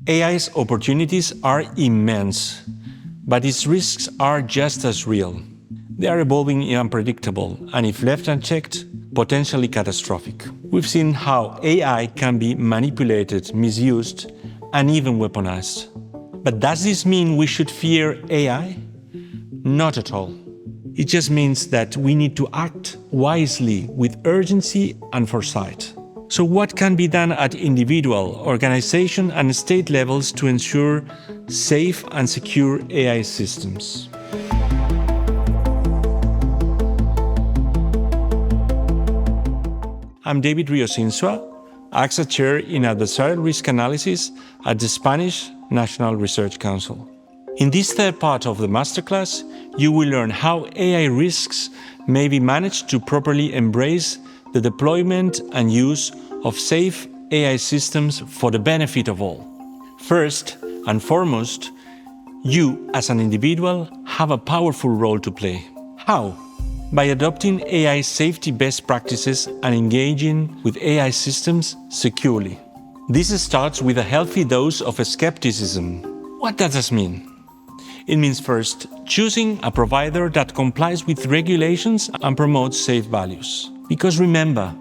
AI's opportunities are immense, but its risks are just as real. They are evolving and unpredictable, and if left unchecked, potentially catastrophic. We've seen how AI can be manipulated, misused, and even weaponized. But does this mean we should fear AI? Not at all. It just means that we need to act wisely with urgency and foresight. So what can be done at individual, organization, and state levels to ensure safe and secure AI systems? I'm David Rios, AXA Chair in Adversarial Risk Analysis at the Spanish National Research Council. In this third part of the Masterclass, you will learn how AI risks may be managed to properly embrace the deployment and use of safe AI systems for the benefit of all. First and foremost, you as an individual have a powerful role to play. How? By adopting AI safety best practices and engaging with AI systems securely. This starts with a healthy dose of skepticism. What does this mean? It means first, choosing a provider that complies with regulations and promotes safe values. Because remember,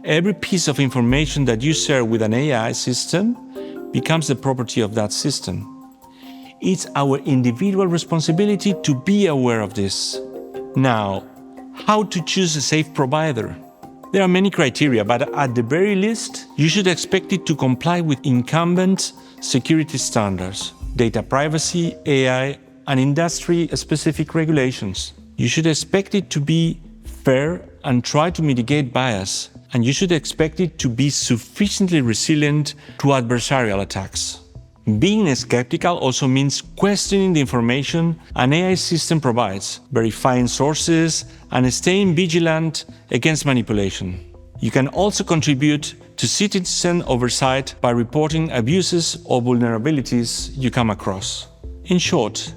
every piece of information that you share with an AI system becomes the property of that system. It's our individual responsibility to be aware of this. Now, how to choose a safe provider? There are many criteria, but at the very least, you should expect it to comply with incumbent security standards, data privacy, AI, and industry-specific regulations. You should expect it to be fair and try to mitigate bias, and you should expect it to be sufficiently resilient to adversarial attacks. Being skeptical also means questioning the information an AI system provides, verifying sources, and staying vigilant against manipulation. You can also contribute to citizen oversight by reporting abuses or vulnerabilities you come across. In short,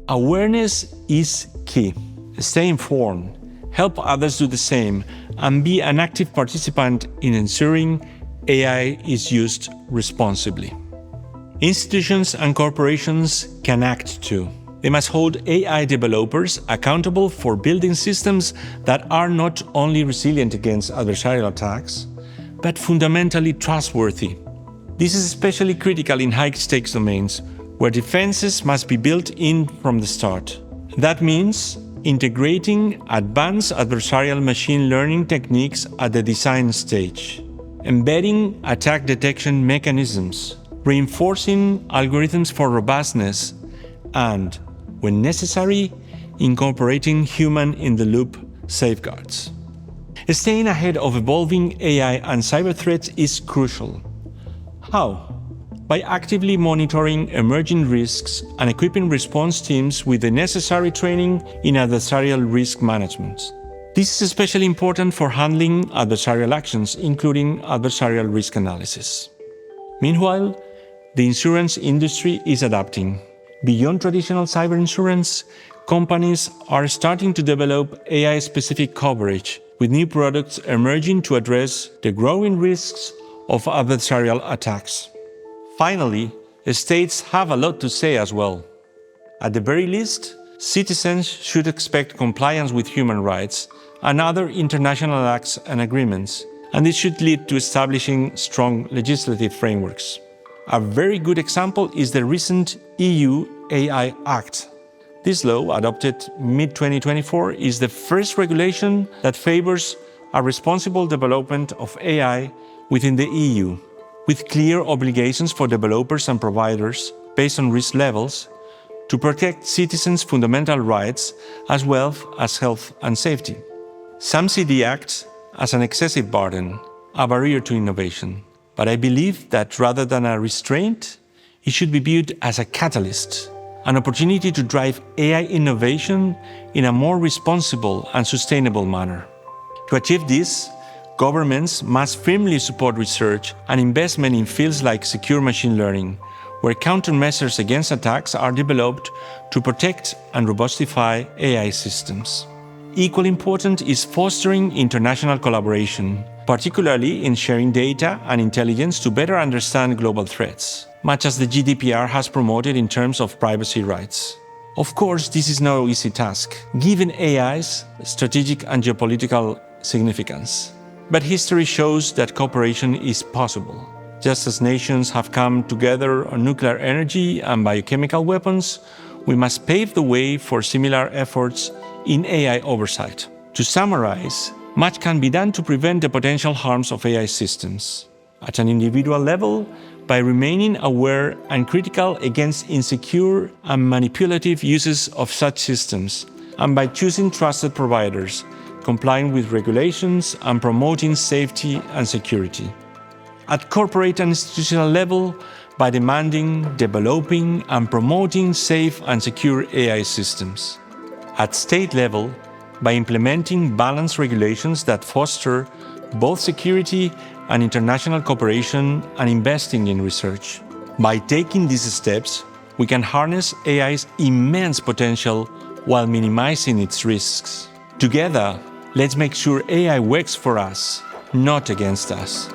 awareness is key. Stay informed, help others do the same, and be an active participant in ensuring AI is used responsibly. Institutions and corporations can act too. They must hold AI developers accountable for building systems that are not only resilient against adversarial attacks, but fundamentally trustworthy. This is especially critical in high-stakes domains, where defenses must be built in from the start. That means integrating advanced adversarial machine learning techniques at the design stage, embedding attack detection mechanisms, reinforcing algorithms for robustness, and, when necessary, incorporating human-in-the-loop safeguards. Staying ahead of evolving AI and cyber threats is crucial. How? By actively monitoring emerging risks and equipping response teams with the necessary training in adversarial risk management. This is especially important for handling adversarial actions, including adversarial risk analysis. Meanwhile, the insurance industry is adapting. Beyond traditional cyber insurance, companies are starting to develop AI-specific coverage, with new products emerging to address the growing risks of adversarial attacks. Finally, states have a lot to say as well. At the very least, citizens should expect compliance with human rights and other international acts and agreements, and this should lead to establishing strong legislative frameworks. A very good example is the recent EU AI Act. This law, adopted mid-2024, is the first regulation that favors a responsible development of AI within the EU, with clear obligations for developers and providers based on risk levels to protect citizens' fundamental rights as well as health and safety. Some see the Act as an excessive burden, a barrier to innovation. But I believe that rather than a restraint, it should be viewed as a catalyst, an opportunity to drive AI innovation in a more responsible and sustainable manner. To achieve this, governments must firmly support research and investment in fields like secure machine learning, where countermeasures against attacks are developed to protect and robustify AI systems. Equally important is fostering international collaboration, particularly in sharing data and intelligence to better understand global threats, much as the GDPR has promoted in terms of privacy rights. Of course, this is no easy task, given AI's strategic and geopolitical significance. But history shows that cooperation is possible. Just as nations have come together on nuclear energy and biochemical weapons, we must pave the way for similar efforts in AI oversight. To summarize, much can be done to prevent the potential harms of AI systems. At an individual level, by remaining aware and critical against insecure and manipulative uses of such systems, and by choosing trusted providers, complying with regulations, and promoting safety and security. At corporate and institutional level, by demanding, developing, and promoting safe and secure AI systems. At state level, by implementing balanced regulations that foster both security and international cooperation and investing in research. By taking these steps, we can harness AI's immense potential while minimizing its risks. Together, let's make sure AI works for us, not against us.